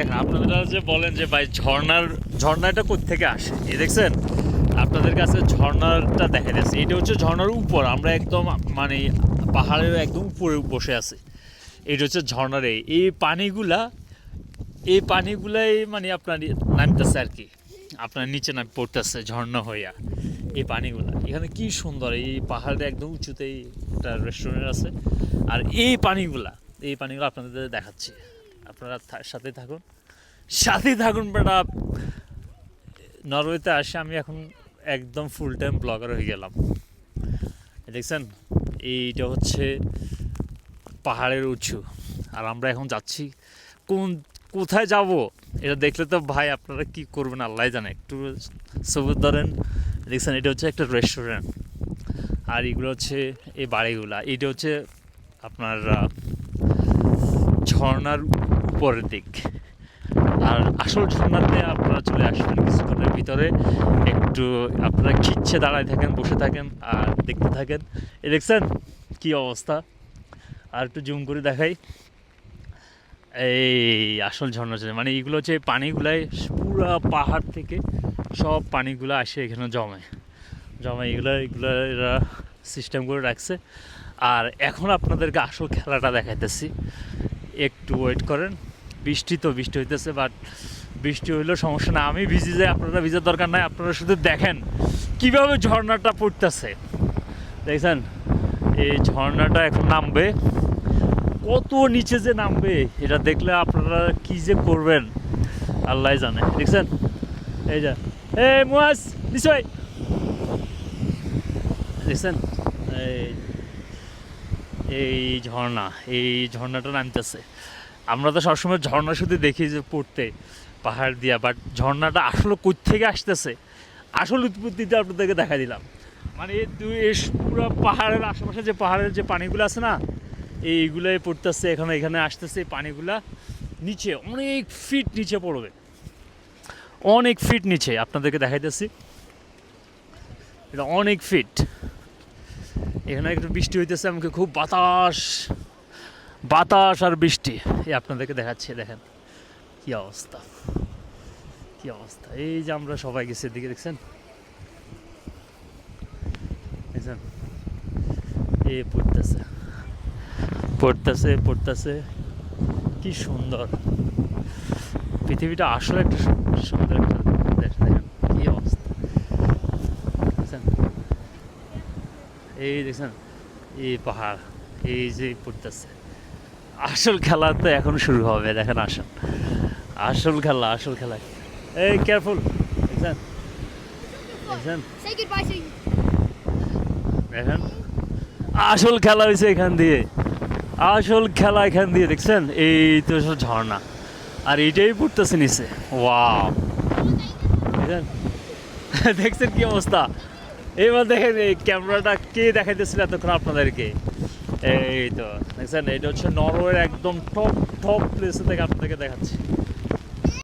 দেখেন, আপনারা যে বলেন যে ভাই ঝর্ণাটা কোত্থেকে আসে, এই দেখছেন আপনাদের কাছে ঝর্ণাটা দেখা যাচ্ছে। এটা হচ্ছে ঝর্ণার উপর, আমরা একদম মানে পাহাড়ের একদম উপরে বসে আছি। এটা হচ্ছে ঝর্ণার এই পানিগুলাই মানে আপনার নামতেছে আর কি, আপনার নিচে নাম পড়তেছে ঝর্ণা হইয়া। এই পানিগুলা এখানে কি সুন্দর, এই পাহাড়ে একদম উঁচুতেই একটা রেস্টুরেন্ট আছে। আর এই পানিগুলো আপনাদের দেখাচ্ছি, আপনারা সাথে থাকুন বেটা। নরওয়েতে আসে আমি এখন একদম ফুল টাইম ব্লগার হয়ে গেলাম। দেখছেন, এইটা হচ্ছে পাহাড়ের উঁচু, আর আমরা এখন যাচ্ছি কোথায় যাব এটা দেখলে তো ভাই আপনারা কি করবেন আল্লাহ জানে। একটু সবুজ ধরেন, দেখছেন এটা হচ্ছে একটা রেস্টুরেন্ট, আর এগুলো হচ্ছে এই বাড়িগুলা। এইটা হচ্ছে আপনার ঝর্ণার উপরের দিক। আর আসল ঝর্ণাতে আপনারা চলে আসবেন কিছুক্ষণের ভিতরে। একটু আপনারা খিচ্ছে দাঁড়ায় থাকেন, বসে থাকেন আর দেখতে থাকেন। এ দেখছেন কি অবস্থা, আর একটু জুম করে দেখাই। এই আসল ঝর্ণা মানে এইগুলো হচ্ছে পানিগুলাই পুরো পাহাড় থেকে সব পানিগুলো আসে এখানে জমে এগুলো এরা সিস্টেম করে রাখছে। আর এখন আপনাদেরকে আসল খেলাটা দেখাইতেছি, একটু ওয়েট করেন। বৃষ্টি হইতেছে, বাট বৃষ্টি হইলেও সমস্যা না, আমি ভিজে যাই, আপনারা ভিজার দরকার নাই। আপনারা শুধু দেখেন কিভাবে ঝর্ণাটা পড়তেছে। দেখছেন এই ঝর্ণাটা এখন নামবে, কত নিচে যে নামবে এটা দেখলে আপনারা কি যে করবেন আল্লাহ জানে। দেখছেন এই যে মুয়াজ নিশ্চয় দেখছেন এই ঝর্ণাটা নামতেছে। আমরা তো সবসময় ঝর্ণা শুধু দেখি যে পড়তে পাহাড় দিয়া, বাট ঝর্ণাটা আসলে কই থেকে আসতেছে আসল উৎপত্তিটা আপনাদেরকে দেখা দিলাম। মানে পুরো পাহাড়ের আশেপাশে যে পাহাড়ের যে পানিগুলো আছে না, এইগুলাই পড়তেছে এখানে আসতেছে। পানিগুলা নিচে অনেক ফিট নিচে পড়বে, অনেক ফিট নিচে আপনাদেরকে দেখাইতেছি। এটা অনেক ফিট। এখানে একটু বৃষ্টি হইতেছে, আমাকে খুব বাতাস আর বৃষ্টি এই আপনাদেরকে দেখাচ্ছি। দেখেন কি অবস্থা। এই যে আমরা সবাই গেছি এদিকে, দেখছেন এই পড়তেছে কি সুন্দর। পৃথিবীটা আসলে একটা সুন্দর একটা দেশ। দেখেন কি অবস্থা, এই দেখছেন এই পাহাড়, এই যে পড়তেছে। আসল খেলা তো এখন শুরু হবে, দেখেন আসেন। আসল খেলা এই কেয়ারফুল। দেখছেন দেখেন আসল খেলা হয়েছে এখান দিয়ে, দেখছেন এই তো ঝর্ণা, আর এইটাই পড়তেছে নিচে। ওয়াও, দেখছেন কি অবস্থা। এবার দেখেন এই ক্যামেরাটা কে দেখাইতেছিল এতক্ষণ আপনাদেরকে। এই তো দেখছেন, এটা হচ্ছে নরওয়ের একদম টপ প্লেস থেকে আপনাদেরকে দেখাচ্ছি।